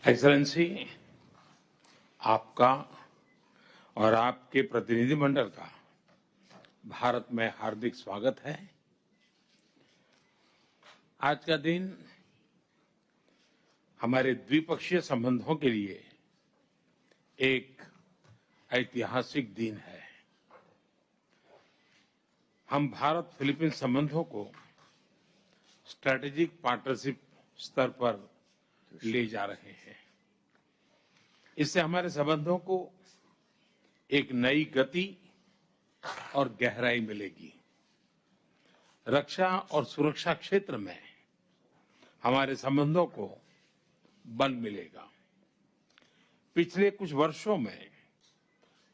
Excellency, आपका और आपके प्रतिनिधिमंडल का भारत में हार्दिक स्वागत है। आज का दिन हमारे द्विपक्षीय संबंधों के लिए एक ऐतिहासिक दिन है। हम भारत फिलीपींस संबंधों को स्ट्रैटेजिक पार्टनरशिप स्तर पर ले जा रहे हैं। इससे हमारे संबंधों को एक नई गति और गहराई मिलेगी। रक्षा और सुरक्षा क्षेत्र में हमारे संबंधों को बल मिलेगा। पिछले कुछ वर्षों में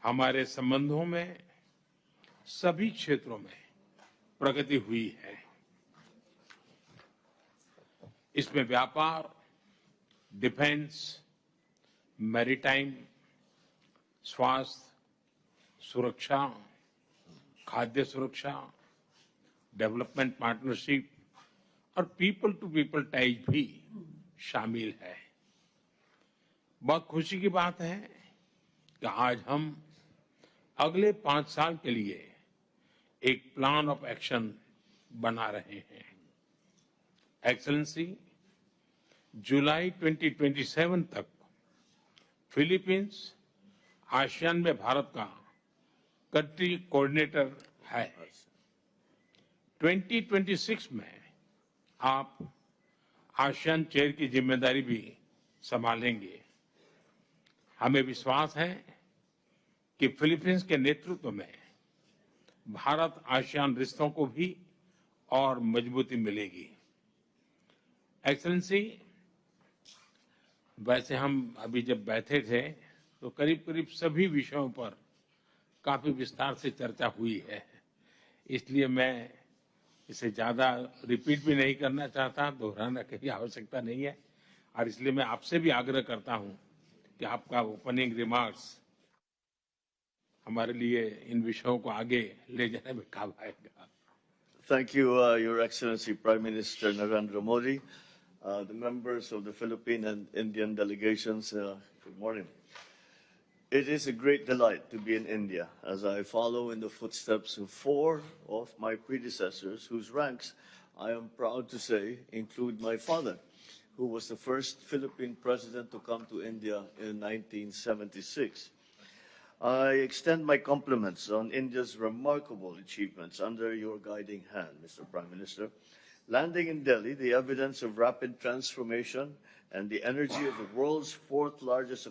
हमारे संबंधों में सभी क्षेत्रों में प्रगति हुई है। इसमें व्यापार, डिफेंस, मैरीटाइम, स्वास्थ्य, सुरक्षा, खाद्य सुरक्षा, डेवलपमेंट पार्टनरशिप और पीपल टू पीपल टाइज भी शामिल है। बहुत खुशी की बात है कि आज हम अगले 5 साल के लिए एक प्लान ऑफ एक्शन बना रहे हैं। एक्सेलेंसी, जुलाई 2027 तक फिलीपींस आसियान में भारत का कंट्री कोऑर्डिनेटर है। 2026 में आप आसियान चेयर की जिम्मेदारी भी संभालेंगे। हमें विश्वास है कि फिलीपींस के नेतृत्व में भारत आसियान रिश्तों को भी और मजबूती मिलेगी। एक्सेलेंसी, वैसे हम अभी जब बैठे थे तो करीब करीब सभी विषयों पर काफी विस्तार से चर्चा हुई है। इसलिए मैं इसे ज्यादा रिपीट भी नहीं करना चाहता, दोहराने की आवश्यकता नहीं है। और इसलिए मैं आपसे भी आग्रह करता हूं कि आपका ओपनिंग रिमार्क्स हमारे लिए इन विषयों को आगे ले जाने में काम आएगा। Thank you, Your Excellency Prime Minister Narendra Modi, the members of the Philippine and Indian delegations. Good morning. It is a great delight to be in India as I follow in the footsteps of 4 of my predecessors, whose ranks, I am proud to say, include my father, who was the first Philippine president to come to India in 1976. I extend my compliments on India's remarkable achievements under your guiding hand, Mr. Prime Minister. Landing in Delhi, the evidence of rapid transformation and the energy of the world's 4th largest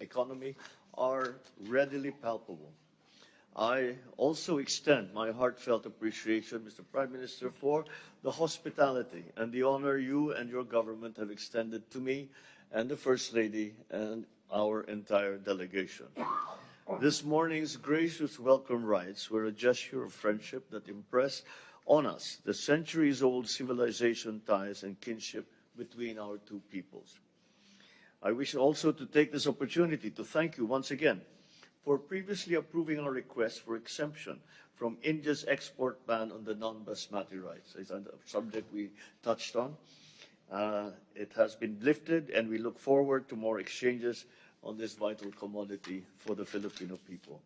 economy are readily palpable. I also extend my heartfelt appreciation, Mr. Prime Minister, for the hospitality and the honor you and your government have extended to me and the First Lady and our entire delegation. This morning's gracious welcome rites were a gesture of friendship that impressed on us the centuries-old civilization ties and kinship between our two peoples. I wish also to take this opportunity to thank you once again for previously approving our request for exemption from India's export ban on the non-basmati rice. It's a subject we touched on. It has been lifted, and we look forward to more exchanges on this vital commodity for the Filipino people.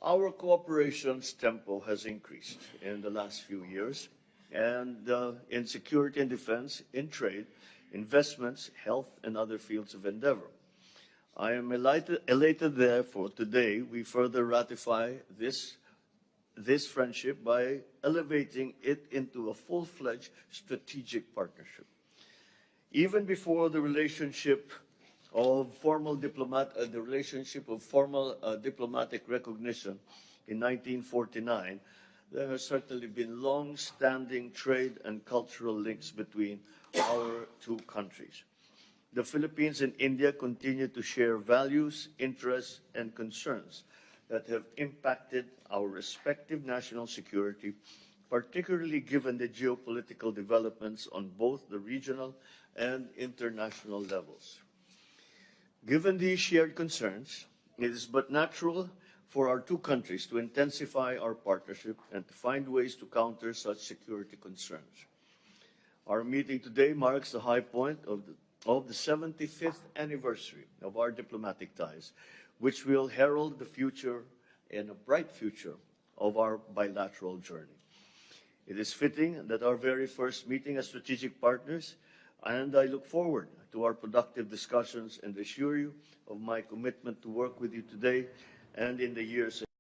Our cooperation's tempo has increased in the last few years, and in security and defense, in trade, investments, health, and other fields of endeavor. I am elated therefore, today we further ratify this friendship by elevating it into a full-fledged strategic partnership. Even before the relationship of formal diplomatic recognition in 1949, there has certainly been long-standing trade and cultural links between our two countries. The Philippines and India continue to share values, interests, and concerns that have impacted our respective national security, particularly given the geopolitical developments on both the regional and international levels. Given these shared concerns, it is but natural for our two countries to intensify our partnership and to find ways to counter such security concerns. Our meeting today marks the high point of the of the 75th anniversary of our diplomatic ties, which will herald the future and a bright future of our bilateral journey. It is fitting that our very first meeting as strategic partners, and I look forward to our productive discussions and assure you of my commitment to work with you today and in the years ahead.